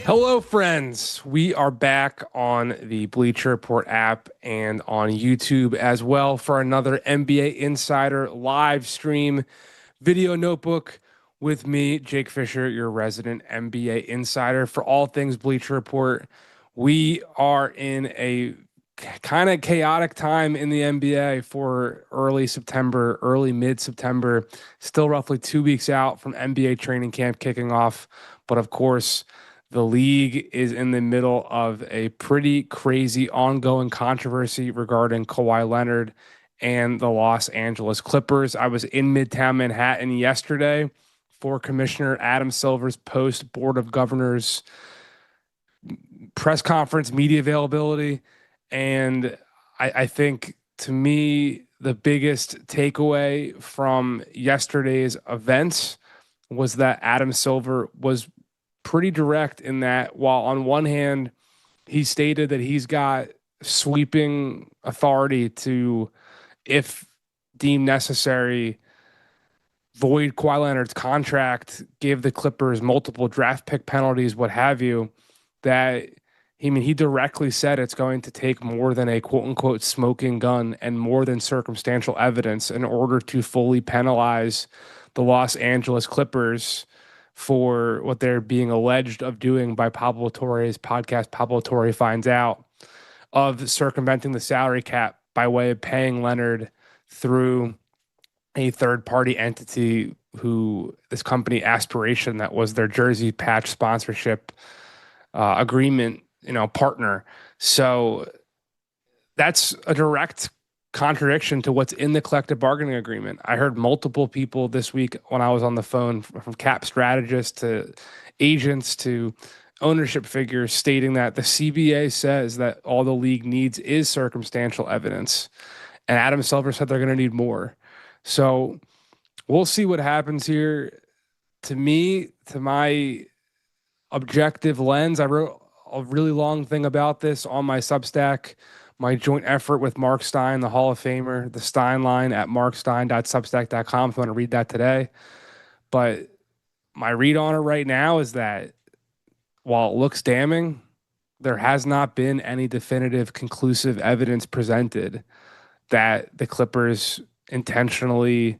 Hello, friends. We are back on the Bleacher Report app and on YouTube as well for another NBA Insider live stream video notebook with me, Jake Fischer, your resident NBA Insider for all things Bleacher Report. We are in a kind of chaotic time in the NBA for early September, early mid-September, still roughly 2 weeks out from NBA training camp kicking off. But of course, the league is in the middle of a pretty crazy ongoing controversy regarding Kawhi Leonard and the Los Angeles Clippers. I was in Midtown Manhattan yesterday for Commissioner Adam Silver's post Board of Governors press conference, media availability. And I think, to me, the biggest takeaway from yesterday's events was that Adam Silver was pretty direct in that, while on one hand, he stated that he's got sweeping authority to, if deemed necessary, void Kawhi Leonard's contract, give the Clippers multiple draft pick penalties, what have you, that he directly said it's going to take more than a quote unquote smoking gun and more than circumstantial evidence in order to fully penalize the Los Angeles Clippers for what they're being alleged of doing by Pablo Torre's podcast. Pablo Torre finds out of circumventing the salary cap by way of paying Leonard through a third-party entity who this company Aspiration, that was their jersey patch sponsorship agreement, partner. So that's a direct contradiction to what's in the collective bargaining agreement. I heard multiple people this week when I was on the phone, from cap strategists to agents to ownership figures, stating that the CBA says that all the league needs is circumstantial evidence. And Adam Silver said they're going to need more. So we'll see what happens here. To me, to my objective lens, I wrote a really long thing about this on my Substack, my joint effort with Mark Stein, the Hall of Famer, the Stein line at markstein.substack.com if you want to read that today. But my read on it right now is that while it looks damning, there has not been any definitive, conclusive evidence presented that the Clippers intentionally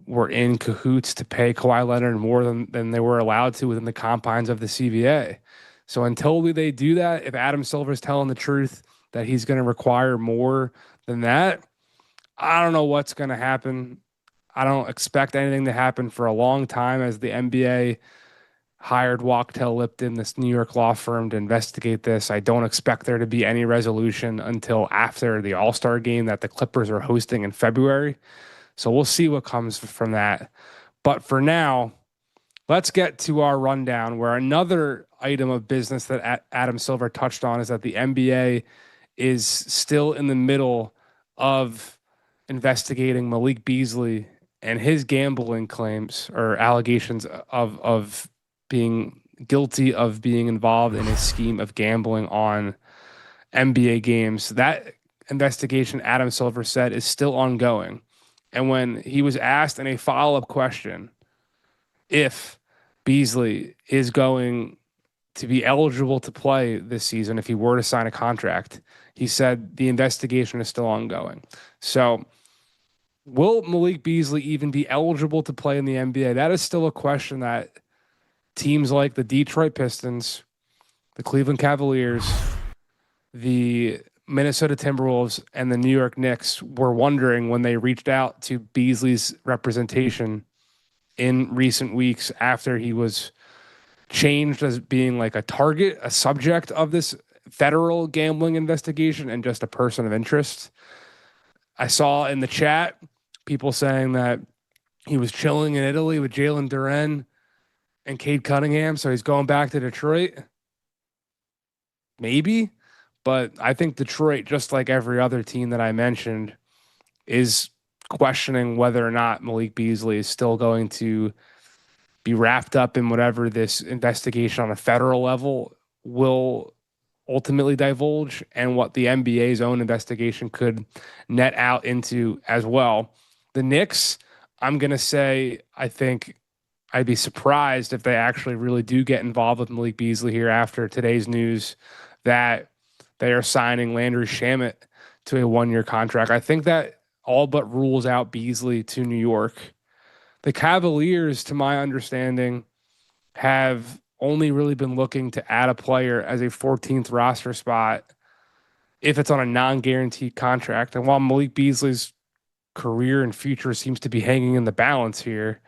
were in cahoots to pay Kawhi Leonard more than they were allowed to within the confines of the CBA. So until they do that, if Adam Silver's telling the truth that he's going to require more than that, I don't know what's going to happen. I don't expect anything to happen for a long time, as the NBA hired Wachtell Lipton, this New York law firm, to investigate this. I don't expect there to be any resolution until after the All-Star game that the Clippers are hosting in February. So we'll see what comes from that. But for now, let's get to our rundown, where another item of business that Adam Silver touched on is that the NBA is still in the middle of investigating Malik Beasley and his gambling claims or allegations of being guilty of being involved in a scheme of gambling on NBA games. That investigation, Adam Silver said, is still ongoing. And when he was asked in a follow-up question if Beasley is going to be eligible to play this season if he were to sign a contract, he said the investigation is still ongoing. So will Malik Beasley even be eligible to play in the NBA? That is still a question that teams like the Detroit Pistons, the Cleveland Cavaliers, the Minnesota Timberwolves, and the New York Knicks were wondering when they reached out to Beasley's representation in recent weeks after he was changed as being like a target, a subject of this federal gambling investigation, and just a person of interest. I saw in the chat people saying that he was chilling in Italy with Jalen Duren and Cade Cunningham, so he's going back to Detroit. Maybe. But I think Detroit, just like every other team that I mentioned, is questioning whether or not Malik Beasley is still going to be wrapped up in whatever this investigation on a federal level will ultimately divulge, and what the NBA's own investigation could net out into as well. The Knicks, I'm going to say, I think I'd be surprised if they actually really do get involved with Malik Beasley here after today's news that they are signing Landry Shamet to a 1-year contract. I think that all but rules out Beasley to New York. The Cavaliers, to my understanding, have only really been looking to add a player as a 14th roster spot if it's on a non-guaranteed contract. And while Malik Beasley's career and future seems to be hanging in the balance here,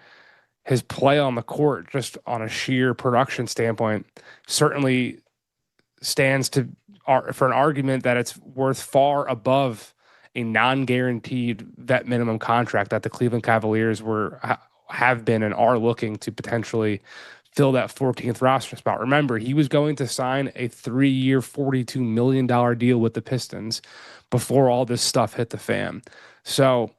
his play on the court, just on a sheer production standpoint, certainly stands to for an argument that it's worth far above a non-guaranteed vet minimum contract that the Cleveland Cavaliers have been and are looking to potentially fill that 14th roster spot. Remember, he was going to sign a 3-year, $42 million deal with the Pistons before all this stuff hit the fan. So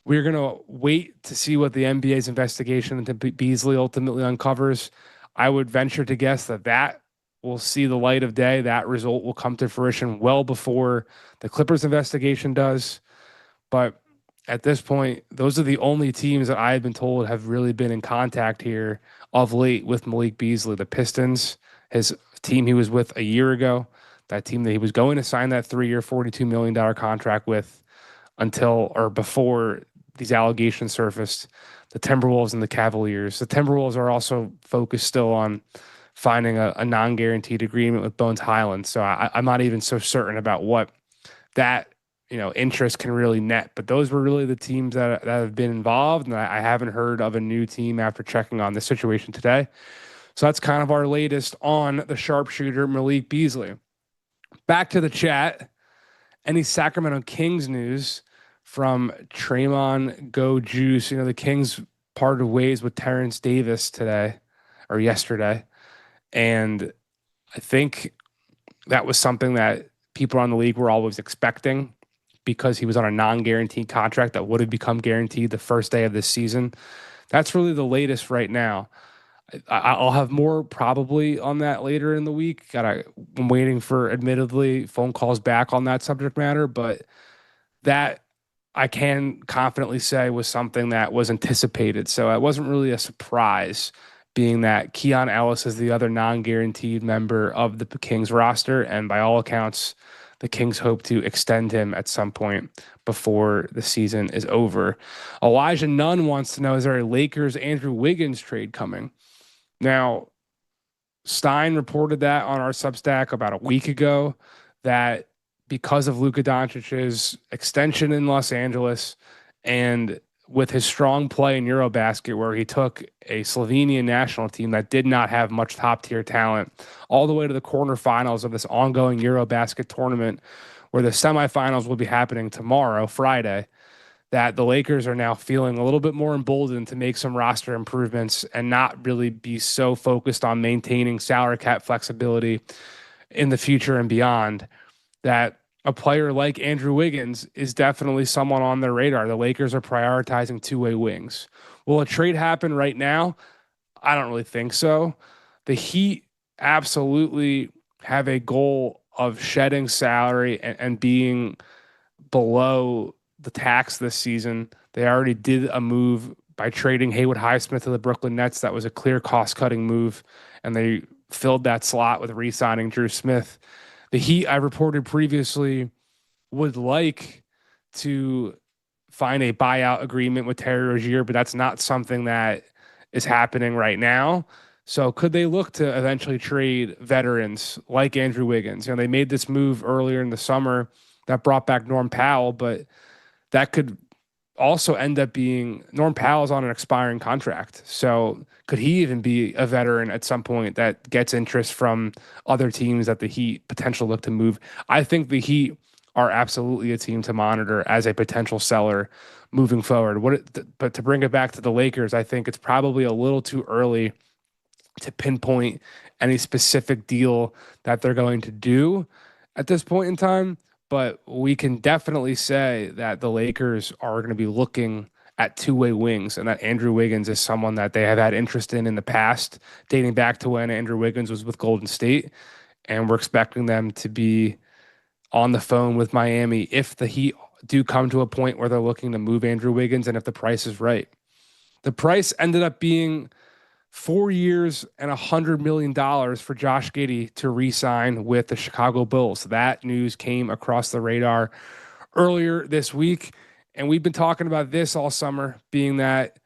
we're going to wait to see what the NBA's investigation into Beasley ultimately uncovers. I would venture to guess that will see the light of day. That result will come to fruition well before the Clippers investigation does. But at this point, those are the only teams that I have been told have really been in contact here of late with Malik Beasley. The Pistons, his team he was with a year ago, that team that he was going to sign that 3-year, $42 million contract with until or before these allegations surfaced, the Timberwolves and the Cavaliers. The Timberwolves are also focused still on finding a non-guaranteed agreement with Bones Highland. So I'm not even so certain about what that interest can really net. But those were really the teams that have been involved, and I haven't heard of a new team after checking on the situation today. So that's kind of our latest on the sharpshooter Malik Beasley. Back to the chat. Any Sacramento Kings news from Traymon Go Juice? The Kings parted ways with Terrence Davis today or yesterday. And I think that was something that people around the league were always expecting because he was on a non-guaranteed contract that would have become guaranteed the first day of this season. That's really the latest right now. I'll have more probably on that later in the week. I'm waiting for, admittedly, phone calls back on that subject matter, but that I can confidently say was something that was anticipated. So it wasn't really a surprise, being that Keon Ellis is the other non-guaranteed member of the Kings roster. And by all accounts, the Kings hope to extend him at some point before the season is over. Elijah Nunn wants to know, is there a Lakers-Andrew Wiggins trade coming? Now, Stein reported that on our Substack about a week ago, that because of Luka Doncic's extension in Los Angeles and with his strong play in Eurobasket, where he took a Slovenian national team that did not have much top-tier talent all the way to the quarterfinals of this ongoing Eurobasket tournament, where the semifinals will be happening tomorrow, Friday, that the Lakers are now feeling a little bit more emboldened to make some roster improvements and not really be so focused on maintaining salary cap flexibility in the future and beyond, that a player like Andrew Wiggins is definitely someone on their radar. The Lakers are prioritizing two-way wings. Will a trade happen right now? I don't really think so. The Heat absolutely have a goal of shedding salary and being below the tax this season. They already did a move by trading Haywood Highsmith to the Brooklyn Nets. That was a clear cost-cutting move, and they filled that slot with re-signing Drew Smith. The Heat, I reported previously, would like to find a buyout agreement with Terry Rozier, but that's not something that is happening right now. So could they look to eventually trade veterans like Andrew Wiggins? They made this move earlier in the summer that brought back Norm Powell, but that could also end up being Norm Powell's on an expiring contract. So could he even be a veteran at some point that gets interest from other teams that the Heat potentially look to move? I think the Heat are absolutely a team to monitor as a potential seller moving forward. But to bring it back to the Lakers, I think it's probably a little too early to pinpoint any specific deal that they're going to do at this point in time. But we can definitely say that the Lakers are going to be looking at two-way wings, and that Andrew Wiggins is someone that they have had interest in the past, dating back to when Andrew Wiggins was with Golden State. And we're expecting them to be on the phone with Miami if the Heat do come to a point where they're looking to move Andrew Wiggins and if the price is right. The price ended up being 4 years and $100 million for Josh Giddey to re-sign with the Chicago Bulls. That news came across the radar earlier this week, and we've been talking about this all summer, being that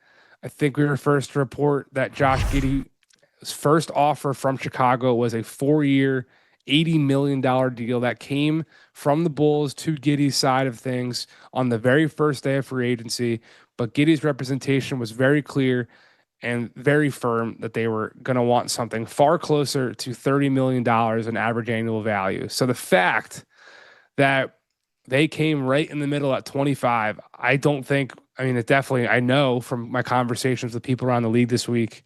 I think we were first to report that Josh Giddey's first offer from Chicago was a 4-year, $80 million deal that came from the Bulls to Giddey's side of things on the very first day of free agency. But Giddey's representation was very clear and very firm that they were going to want something far closer to $30 million in average annual value. So the fact that they came right in the middle at 25, I don't think, I mean, it definitely, I know from my conversations with people around the league this week,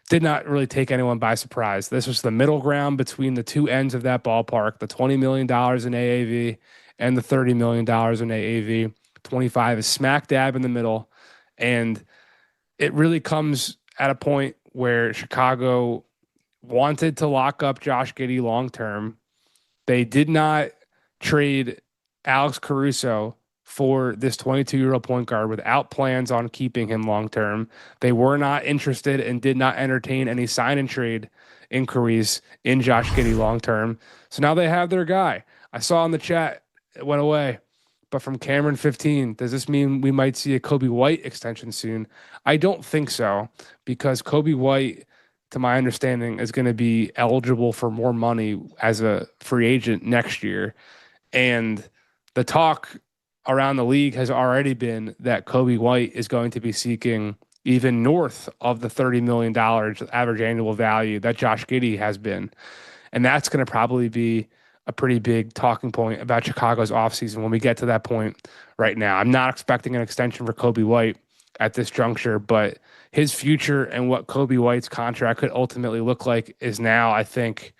did not really take anyone by surprise. This was the middle ground between the two ends of that ballpark, the $20 million in AAV and the $30 million in AAV. 25 is smack dab in the middle. And it really comes at a point where Chicago wanted to lock up Josh Giddey long term. They did not trade Alex Caruso for this 22-year-old point guard without plans on keeping him long term. They were not interested and did not entertain any sign and trade inquiries in Josh Giddey long term. So now they have their guy. I saw in the chat, it went away. But from Cameron 15, does this mean we might see a Kobe White extension soon? I don't think so, because Kobe White, to my understanding, is going to be eligible for more money as a free agent next year. And the talk around the league has already been that Kobe White is going to be seeking even north of the $30 million average annual value that Josh Giddey has been. And that's going to probably be a pretty big talking point about Chicago's offseason when we get to that point right now. I'm not expecting an extension for Kobe White at this juncture, but his future and what Kobe White's contract could ultimately look like is now, I think,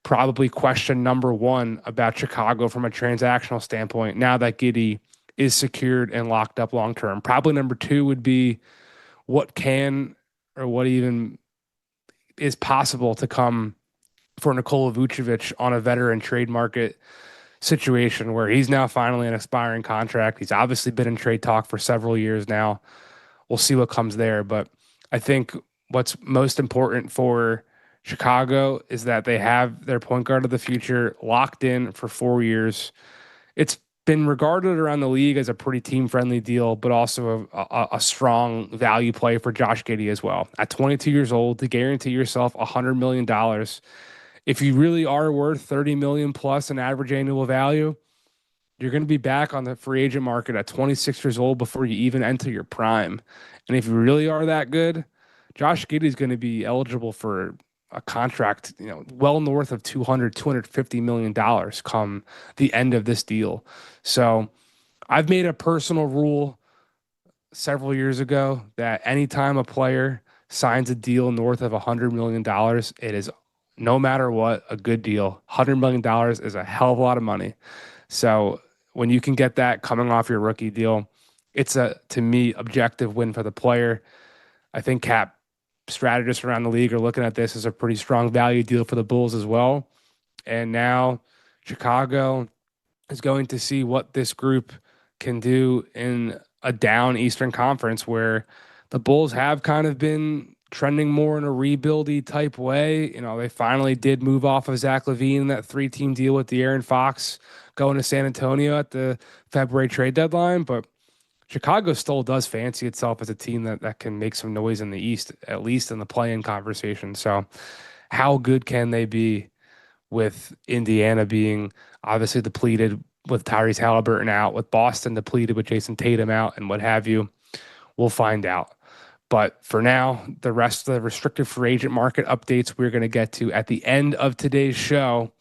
probably question number one about Chicago from a transactional standpoint, now that Giddey is secured and locked up long term. Probably number two would be what can or what even is possible to come for Nikola Vucevic on a veteran trade market situation where he's now finally an expiring contract. He's obviously been in trade talk for several years now. We'll see what comes there. But I think what's most important for Chicago is that they have their point guard of the future locked in for 4 years. It's been regarded around the league as a pretty team-friendly deal, but also a strong value play for Josh Giddey as well. At 22 years old, to guarantee yourself $100 million, if you really are worth $30 million plus in average annual value, you're going to be back on the free agent market at 26 years old before you even enter your prime. And if you really are that good, Josh Giddey is going to be eligible for a contract, well north of $250 million come the end of this deal. So I've made a personal rule several years ago that anytime a player signs a deal north of $100 million, it is, no matter what, a good deal. $100 million is a hell of a lot of money. So when you can get that coming off your rookie deal, it's to me, objective win for the player. I think cap strategists around the league are looking at this as a pretty strong value deal for the Bulls as well. And now Chicago is going to see what this group can do in a down Eastern Conference where the Bulls have kind of been trending more in a rebuildy type way. They finally did move off of Zach LaVine in that 3-team deal with De'Aaron Fox going to San Antonio at the February trade deadline. But Chicago still does fancy itself as a team that can make some noise in the East, at least in the play-in conversation. So how good can they be with Indiana being obviously depleted with Tyrese Halliburton out, with Boston depleted with Jason Tatum out and what have you? We'll find out. But for now, the rest of the restricted free agent market updates we're going to get to at the end of today's show,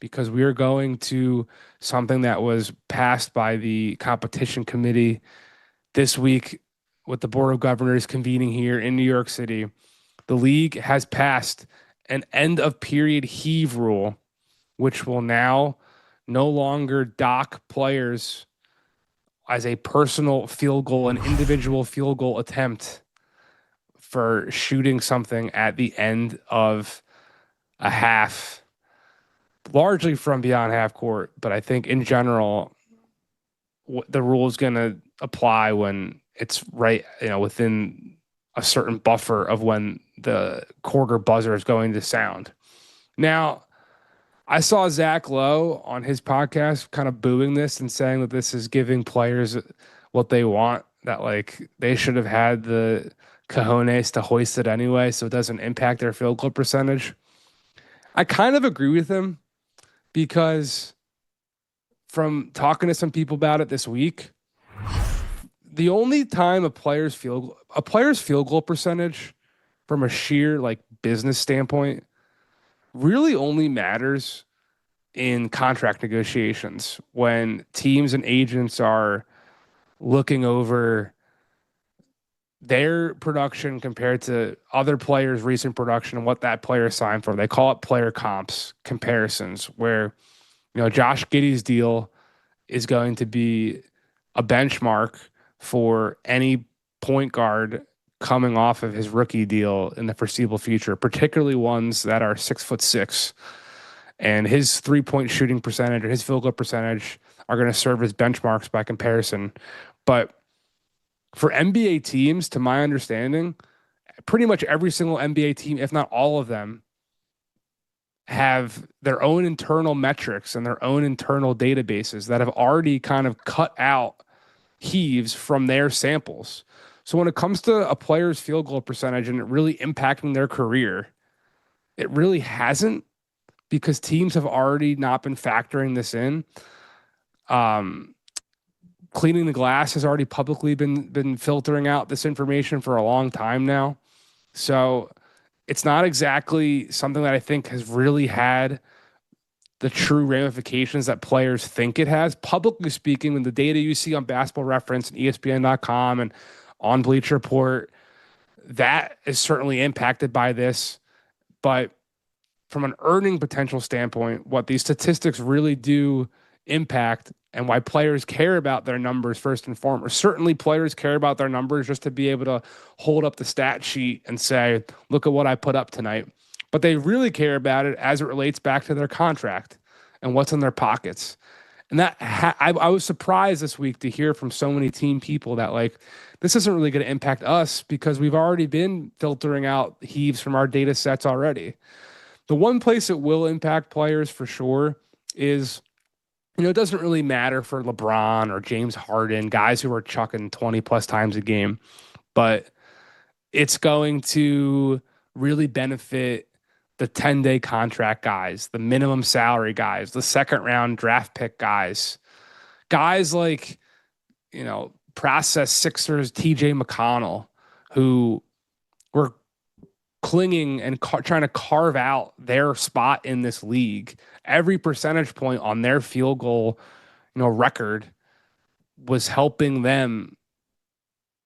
because we are going to something that was passed by the competition committee this week with the Board of Governors convening here in New York City. The league has passed an end of period heave rule, which will now no longer dock players as a personal field goal, an individual field goal attempt for shooting something at the end of a half, largely from beyond half court. But I think in general, the rule is going to apply when it's right, within a certain buffer of when the quarter buzzer is going to sound. Now, I saw Zach Lowe on his podcast kind of booing this and saying that this is giving players what they want, that like they should have had the cojones to hoist it anyway so it doesn't impact their field goal percentage. I kind of agree with him because from talking to some people about it this week, the only time a player's field goal percentage from a sheer like business standpoint really only matters in contract negotiations when teams and agents are looking over their production compared to other players' recent production and what that player signed for. They call it player comps comparisons, where Josh Giddey's deal is going to be a benchmark for any point guard coming off of his rookie deal in the foreseeable future, particularly ones that are 6'6", and his 3-point shooting percentage or his field goal percentage are going to serve as benchmarks by comparison. But for NBA teams, to my understanding, pretty much every single NBA team, if not all of them, have their own internal metrics and their own internal databases that have already kind of cut out heaves from their samples. So when it comes to a player's field goal percentage and it really impacting their career, it really hasn't, because teams have already not been factoring this in. Cleaning the Glass has already publicly been filtering out this information for a long time now. So it's not exactly something that I think has really had the true ramifications that players think it has. Publicly speaking, when the data you see on Basketball Reference and ESPN.com and on Bleacher Report, that is certainly impacted by this. But from an earning potential standpoint, what these statistics really do impact and why players care about their numbers first and foremost. Certainly players care about their numbers just to be able to hold up the stat sheet and say, look at what I put up tonight. But they really care about it as it relates back to their contract and what's in their pockets. And that I was surprised this week to hear from so many team people that like, this isn't really going to impact us because we've already been filtering out heaves from our data sets already. The one place it will impact players for sure is, it doesn't really matter for LeBron or James Harden, guys who are chucking 20 plus times a game, but it's going to really benefit the 10-day contract guys, the minimum salary guys, the second round draft pick guys like, process Sixers, TJ McConnell, who were clinging and trying to carve out their spot in this league. Every percentage point on their field goal, record was helping them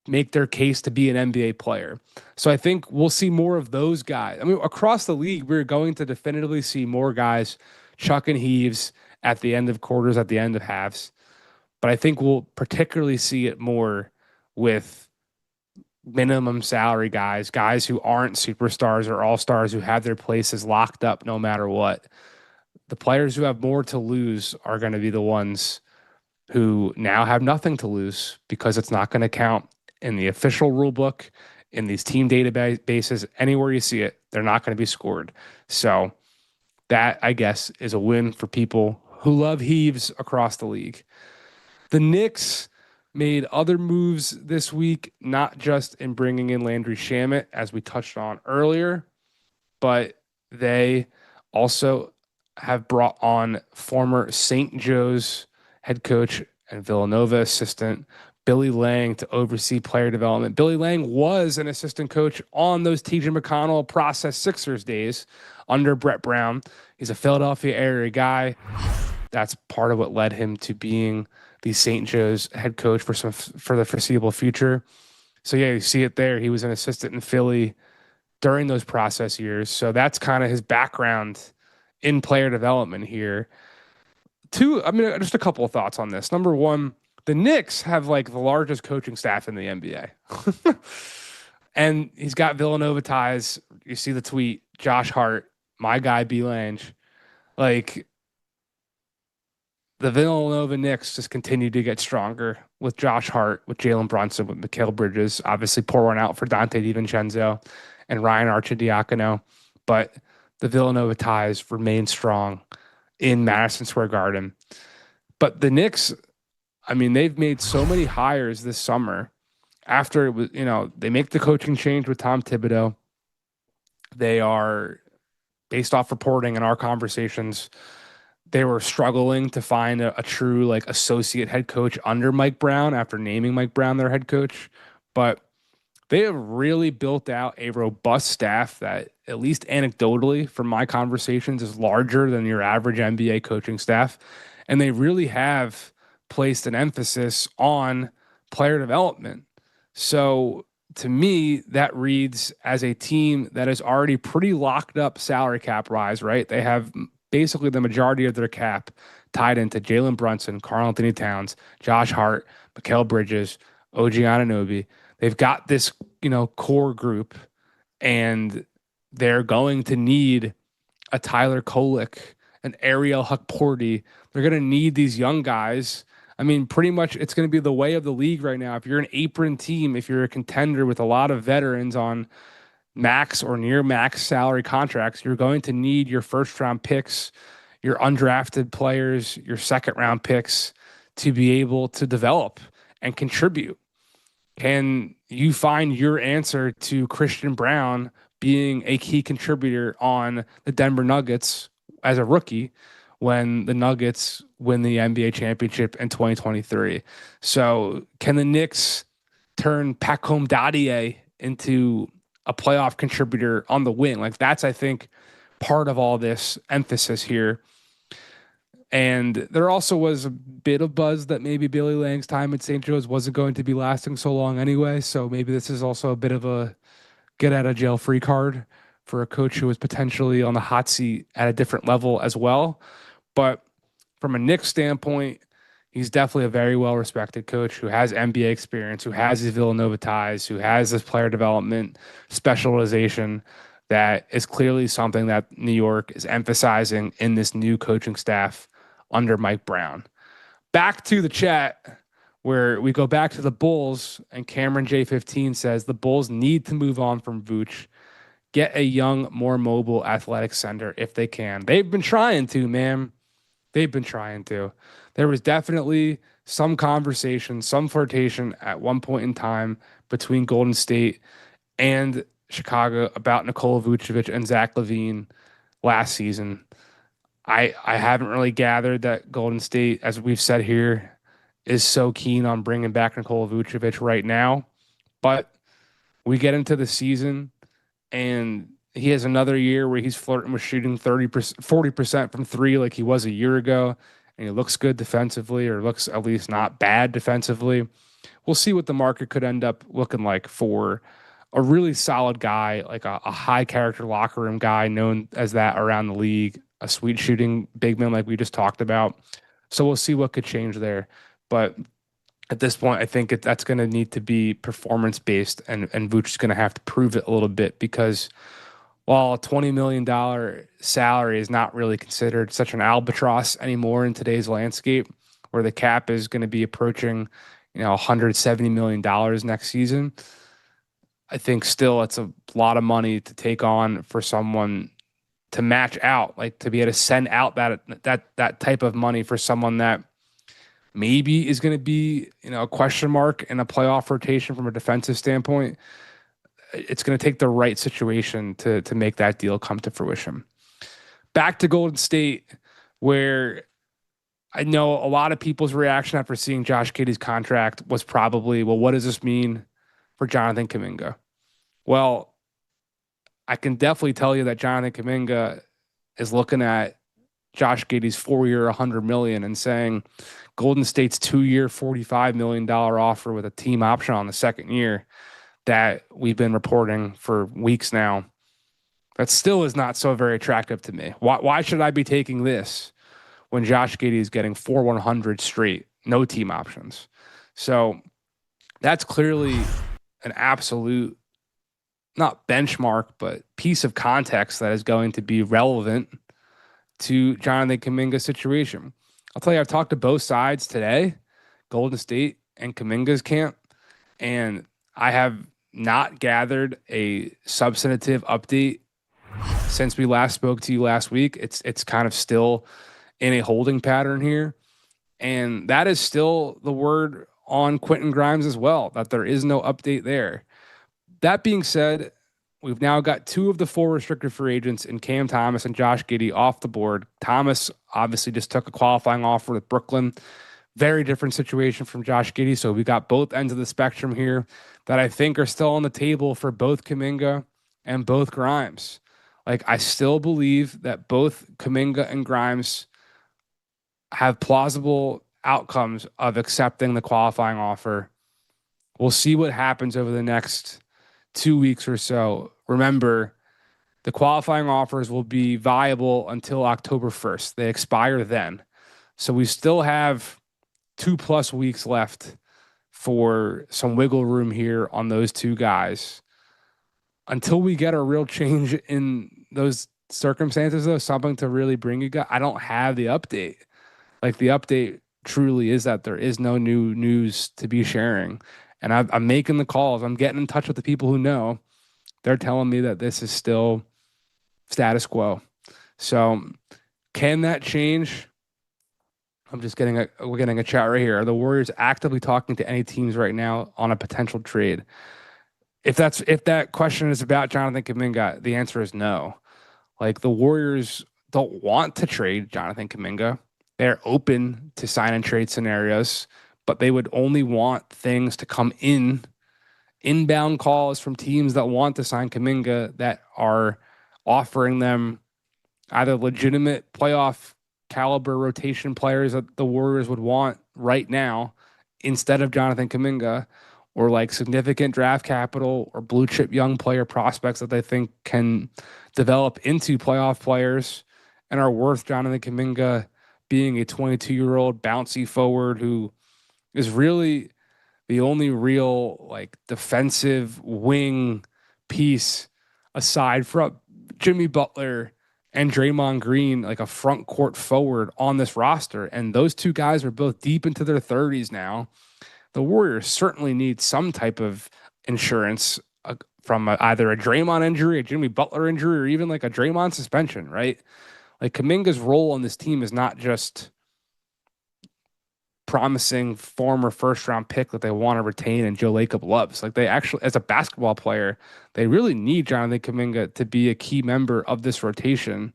make their case to be an NBA player. So I think we'll see more of those guys. I mean, across the league, we're going to definitively see more guys chucking heaves at the end of quarters, at the end of halves. But I think we'll particularly see it more with minimum salary guys who aren't superstars or all-stars, who have their places locked up no matter what. The players who have more to lose are going to be the ones who now have nothing to lose because it's not going to count in the official rule book, in these team databases, anywhere you see it, they're not going to be scored. So that, I guess, is a win for people who love heaves across the league. The Knicks made other moves this week, not just in bringing in Landry Shamet, as we touched on earlier, but they also have brought on former St. Joe's head coach and Villanova assistant Billy Lang to oversee player development. Billy Lang was an assistant coach on those TJ McConnell process Sixers days under Brett Brown. He's a Philadelphia area guy. That's part of what led him to being the St. Joe's head coach for the foreseeable future. So yeah, you see it there. He was an assistant in Philly during those process years. So that's kind of his background in player development here. Just a couple of thoughts on this. Number one, the Knicks have like the largest coaching staff in the NBA. And he's got Villanova ties. You see the tweet, Josh Hart, my guy B. Lange. Like, the Villanova Knicks just continue to get stronger with Josh Hart, with Jalen Brunson, with Mikal Bridges, obviously pour one out for Dante DiVincenzo and Ryan Arcidiacono. But the Villanova ties remain strong in Madison Square Garden. But the Knicks, I mean, they've made so many hires this summer after it was, they make the coaching change with Tom Thibodeau. They are, based off reporting in our conversations, they were struggling to find a true like associate head coach under Mike Brown after naming Mike Brown their head coach. But they have really built out a robust staff that, at least anecdotally from my conversations, is larger than your average NBA coaching staff. And they really have placed an emphasis on player development. So to me, that reads as a team that is already pretty locked up salary cap rise, right? They have basically the majority of their cap tied into Jalen Brunson, Karl-Anthony Towns, Josh Hart, Mikal Bridges, OG Anunoby. They've got this, core group, and they're going to need a Tyler Kolek, an Ariel Hukporti. They're going to need these young guys. I mean, pretty much it's going to be the way of the league right now. If you're an apron team, if you're a contender with a lot of veterans on max or near max salary contracts, you're going to need your first round picks, your undrafted players, your second round picks to be able to develop and contribute. Can you find your answer to Christian Braun being a key contributor on the Denver Nuggets as a rookie when the Nuggets win the NBA championship in 2023? So can the Knicks turn Pacome Dadier into a playoff contributor on the wing? Like, that's, I think, part of all this emphasis here. And there also was a bit of buzz that maybe Billy Lang's time at St. Joe's wasn't going to be lasting so long anyway. So maybe this is also a bit of a get out of jail free card for a coach who was potentially on the hot seat at a different level as well. But from a Knicks standpoint, he's definitely a very well-respected coach who has NBA experience, who has his Villanova ties, who has this player development specialization that is clearly something that New York is emphasizing in this new coaching staff under Mike Brown. Back to the chat where we go back to the Bulls, and Cameron J15 says the Bulls need to move on from Vooch, get a young, more mobile, athletic center if they can. They've been trying to, man. They've been trying to. There was definitely some conversation, some flirtation at one point in time between Golden State and Chicago about Nikola Vucevic and Zach LaVine last season. I haven't really gathered that Golden State, as we've said here, is so keen on bringing back Nikola Vucevic right now. But we get into the season, and he has another year where he's flirting with shooting 30%, 40% from three like he was a year ago, and he looks good defensively, or looks at least not bad defensively. We'll see what the market could end up looking like for a really solid guy, like a high character locker room guy known as that around the league, a sweet shooting big man like we just talked about. So we'll see what could change there. But at this point, I think that's going to need to be performance based, and Vooch is going to have to prove it a little bit, because while a $20 million salary is not really considered such an albatross anymore in today's landscape, where the cap is going to be approaching, $170 million next season, I think still it's a lot of money to take on for someone to match out, like to be able to send out that type of money for someone that maybe is going to be, a question mark in a playoff rotation from a defensive standpoint. It's going to take the right situation to make that deal come to fruition. Back to Golden State, where I know a lot of people's reaction after seeing Josh Giddey's contract was probably, well, what does this mean for Jonathan Kuminga? Well, I can definitely tell you that Jonathan Kuminga is looking at Josh Giddey's 4-year, $100 million and saying Golden State's 2-year, $45 million offer with a team option on the second year that we've been reporting for weeks now, that still is not so very attractive to me. Why should I be taking this when Josh Giddey is getting 4-100 straight, no team options? So that's clearly an absolute, not benchmark, but piece of context that is going to be relevant to Jonathan Kuminga's situation. I'll tell you, I've talked to both sides today, Golden State and Kuminga's camp, and I have not gathered a substantive update since we last spoke to you last week. It's kind of still in a holding pattern here. And that is still the word on Quentin Grimes as well, that there is no update there. That being said, we've now got 2 of the 4 restricted free agents in Cam Thomas and Josh Giddey off the board. Thomas obviously just took a qualifying offer with Brooklyn. Very different situation from Josh Giddey. So we got both ends of the spectrum here that I think are still on the table for both Kuminga and both Grimes. Like, I still believe that both Kuminga and Grimes have plausible outcomes of accepting the qualifying offer. We'll see what happens over the next 2 weeks or so. Remember, the qualifying offers will be viable until October 1st. They expire then. So we still have 2+ weeks left for some wiggle room here on those 2 guys. Until we get a real change in those circumstances, though, something to really bring you guys, I don't have the update. Like, the update truly is that there is no new news to be sharing. And I'm making the calls. I'm getting in touch with the people who know. They're telling me that this is still status quo. So can that change? We're getting a chat right here. Are the Warriors actively talking to any teams right now on a potential trade? If that question is about Jonathan Kuminga, the answer is no. Like, the Warriors don't want to trade Jonathan Kuminga. They're open to sign and trade scenarios, but they would only want things to come inbound calls from teams that want to sign Kuminga that are offering them either legitimate playoff caliber rotation players that the Warriors would want right now instead of Jonathan Kuminga, or like significant draft capital or blue chip young player prospects that they think can develop into playoff players and are worth Jonathan Kuminga being a 22-year-old bouncy forward who is really the only real like defensive wing piece aside from Jimmy Butler and Draymond Green, like a front court forward on this roster. And those 2 guys are both deep into their 30s now. The Warriors certainly need some type of insurance from either a Draymond injury, a Jimmy Butler injury, or even like a Draymond suspension, right? Like, Kuminga's role on this team is not just promising former first-round pick that they want to retain and Joe Lacob loves. Like, they actually, as a basketball player, they really need Jonathan Kuminga to be a key member of this rotation.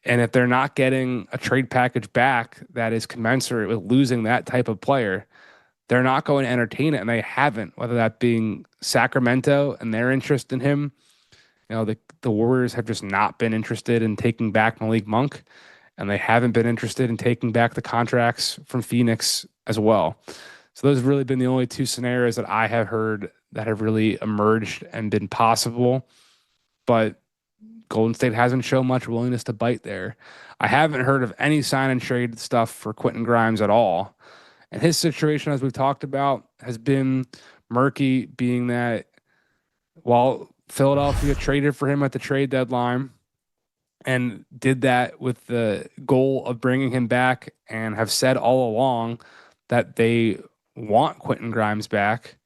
And if they're not getting a trade package back that is commensurate with losing that type of player, they're not going to entertain it, and they haven't, whether that being Sacramento and their interest in him. You know, the Warriors have just not been interested in taking back Malik Monk, and they haven't been interested in taking back the contracts from Phoenix as well. So those have really been the only 2 scenarios that I have heard that have really emerged and been possible. But Golden State hasn't shown much willingness to bite there. I haven't heard of any sign and trade stuff for Quentin Grimes at all. And his situation, as we've talked about, has been murky, being that while Philadelphia traded for him at the trade deadline and did that with the goal of bringing him back and have said all along that they want Quentin Grimes back,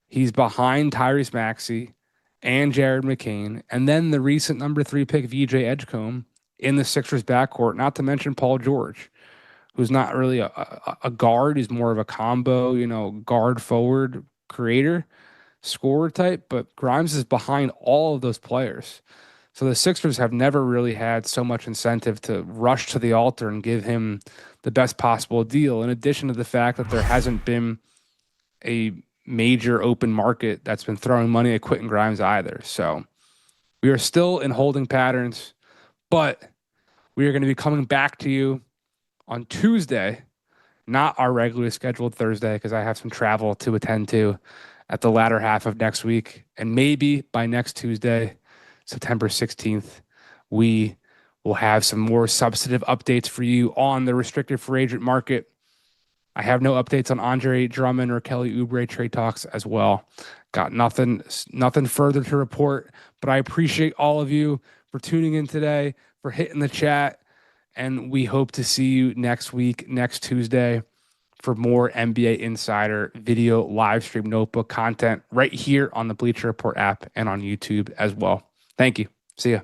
he's behind Tyrese Maxey and Jared McCain, and then the recent number 3 pick VJ Edgecombe in the Sixers backcourt, not to mention Paul George, who's not really a guard. He's more of a combo, guard forward creator, scorer type, but Grimes is behind all of those players. So the Sixers have never really had so much incentive to rush to the altar and give him the best possible deal, in addition to the fact that there hasn't been a major open market that's been throwing money at Quentin Grimes either. So we are still in holding patterns, but we are going to be coming back to you on Tuesday, not our regularly scheduled Thursday, because I have some travel to attend to at the latter half of next week. And maybe by next Tuesday, September 16th, we will have some more substantive updates for you on the restricted free agent market. I have no updates on Andre Drummond or Kelly Oubre trade talks as well. Got nothing further to report, but I appreciate all of you for tuning in today, for hitting the chat, And we hope to see you next week, next Tuesday, for more NBA Insider video live stream notebook content right here on the Bleacher Report app and on YouTube as well. Thank you. See ya.